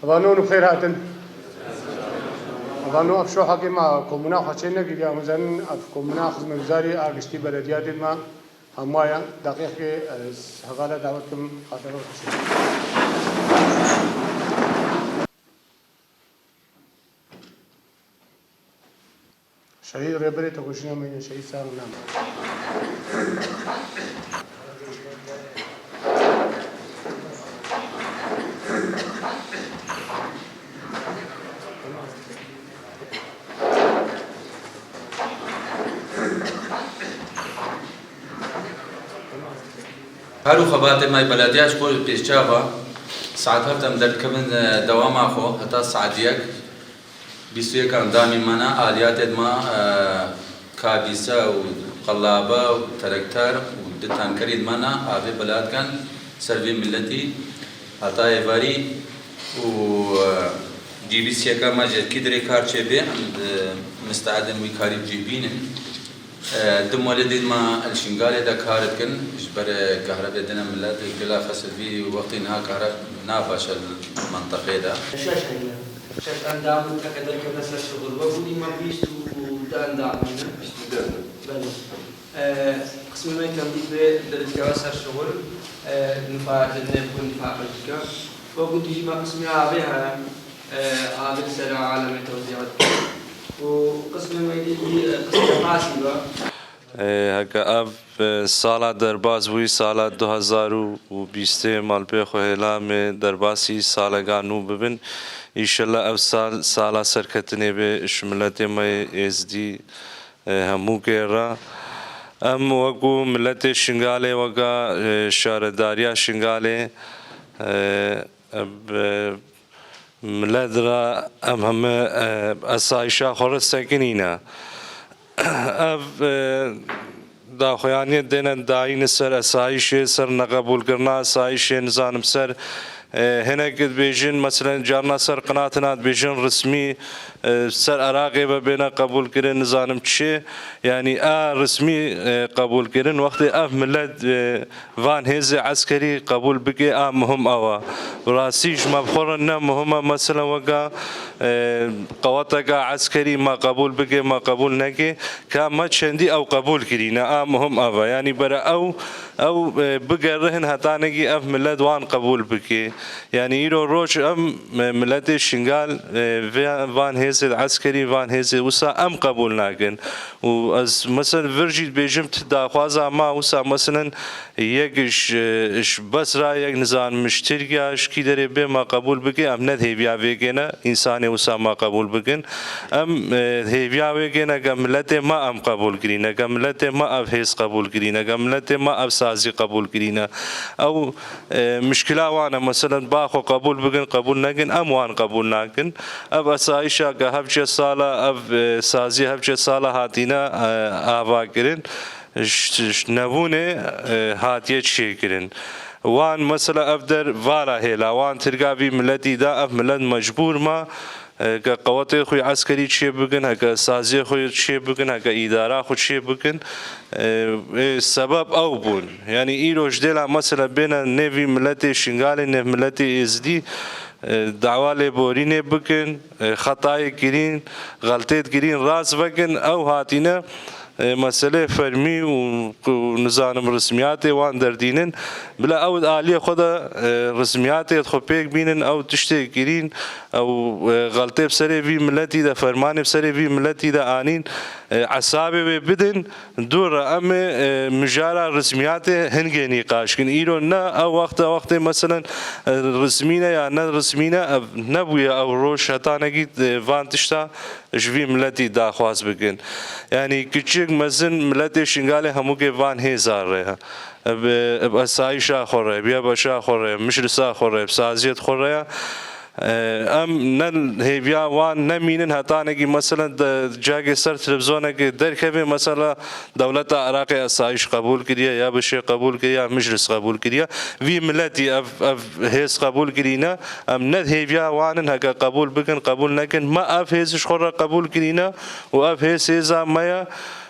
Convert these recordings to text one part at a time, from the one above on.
أبانون بخير هاتن أبانو أفشو حقي ما كومنا خشينا كي أمزان كومنا خدمة وزاري أرجستي بلديات ما همايا دقيقة هقالة دعوتكم خاطروا شهيد ربري تقولنا من شهيد سار نام هارو خباتي ماي بلدياش كل بيشجابا ساعات هرتم درد كمن دوام أخو حتى ساعديك بيسوي كان دامي منا آليات ما كابيسا وقلابة وتركتر ودتانكريد منا أبي بلاد كان سرفي ملتي حتى يباري و جيبي سيكا ما جد كدري كارشة بي مستعدن ويكاري جيبين دم ولدي ما الشنغالي دا كارت كن إجبر كهرباء دنا ملات بلا فصل في وقت إنها كهرباء نابش المنطقة دا. شاش أندام كذلك بس الشغل وقولي ما بيست وتأندام منه. بله. قسم ما كان بيه درجة الشغل نفع نبغى نفع بجكا وقولي ما قسم عابها عابر سرعة عالم التوزيعات. وقسم ما يدي قسم حاسبة هكا أب سالا درباز وی سالا 2020 مال بخو هلام درباسی سالا گانو ببن إنشالله أو سالا سرکتنی به شملت ما ازدی همو گرا ام وقو ملت شنگاله وقا شارداریا شنگاله ملت را ام هم اسایشا خورد سکنینا اب دا خوانیت دینن داین سر اسایش سر نقبول کرنا اسایش نظام سر هناك بيجن مثلا جارنا سر قناتنا بيجن رسمي سر عراقي بينا قبول كرن نظام شيء يعني رسمي قبول كرن وقت ملت فان هيزي عسكري قبول بقي مهم أوا راسيج مبخورنا مهم مثلا وقا قواتك عسكري ما قبول بقي ما قبول نكي كان ما شندي أو قبول كرينا مهم أوا يعني برا أو بقى رهن هتانجي ملت وان قبول بقي يعني يرو روش ملت الشنغال فان هيزي العسكري فان هيزي وسا قبول ناكن وأز مثلا فرجيت بيجمت دا خوازا ما وسا مثلا يكش بس رايك نظام مشتركاش كي دري بما قبول بكي ند هيبيا بيجينا إنساني وسا ما قبول بكن هيبيا بيجينا كملت ما قبول كرينا كملت ما هيز قبول كرينا كملت ما سازي قبول كرينا أو مشكلة وانا مثلا باخو قبول بكن قبول ناكن وان قبول ناكن أسايشا كهبش صالة سازي هبش صالة هاتينا آواكرين نبونه هاتية شيكرين وان مثلا أفدر فارا هلا وان ترقابي ملتي دا ملت مجبور ما كقوات خوي عسكري شيء بكن هكا سازي خوي شيء بكن هكا إدارة خوي شيء بكن سبب أو بون يعني إيروش دلا مثلا بين نبي ملتي شنغالي نبي ملتي إزدي دعوة لبورين بكن خطاي كرين غلطات كرين راس بكن أو هاتينا مسألة فرمي ونظام رسميات وان دردينن بلا أو آلية خدا رسميات يدخبيك بينن أو تشتري كرين أو غلطة بسري في ملتي دا فرمان بسري في ملتي دا آنين عصابي بدن دور مجال رسميات هنجي نقاش كن إيرو نا أو وقت مثلا رسمينا يا نا رسمينا نبويا أو روش هتانجي فان تشتا جوي ملتي دا خواص بكن يعني كتشك مزن ملتي شنغالي هموكي فان هزار رها بأسايشا خوري بيابشا خوري مشرسا خوري بسازيت خوري نل هيبيا وان نمينن هتانجي مثلا جاكي سر تلفزيونك دركبي مثلا دولة العراق أسايش قبول كريا يا بشي قبول كريا مجلس قبول كريا في ملتي هيس قبول كرينا ند هيبيا وان هكا قبول بكن قبول لكن ما هيس شخورة قبول كرينا هيس هيزا مايا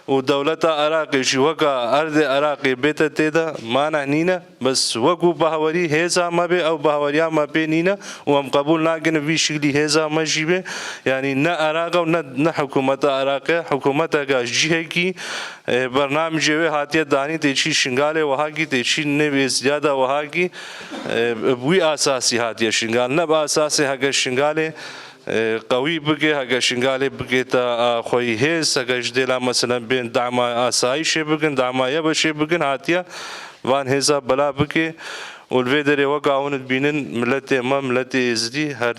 و دولتا عراقیشی وەکە ئەردێ عراقی بێتە تێدا مانە نینە بەس وەکو بەهاوەری هێزا مەبێ ئەو بەهاوەریان مەبێ نینە و ئەم قبول ناگەنە وی شکلی هێزا مەژی بێ یعنی نە عراقە و نە حکوومەتە عراقە حکوومەتەکە جیهێکی بەرنامجێوێ هاتیە دانی تێچی شنگالێ وەهاگی تێچی نەوێ زیادە وەهاگی بووی ئاساسی هاتیە شنگال نە بە ئاساسی هەگە شنگالێ قوی بگێ هەگە شنگالێ بگێتە خۆی هێز هەگەش دێلا مەسەلەن بێن دامای ئاساییشێ بگن دامایە بەشێ بگن هاتیە وان هێزا بەلا بکێ ولێ دەرێ وەک ئاونت بینن ملەتێ مە ملەتێ ئێزدی هەر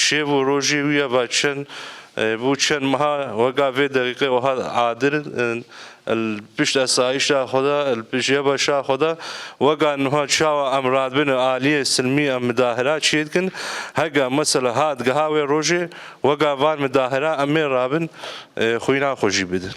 شێو و ڕۆژێ ویە با چەند بوو چەند مەها وەگا vê دقیقê wiha adil pişt esayişa xwe de piştî beşa xwe de weka niha çawa em radibin aliyê silmî em midahira çê dikin hege mesela hat giha wê rojê weka van midahira em ê rabin xwîna xwe jî bidin.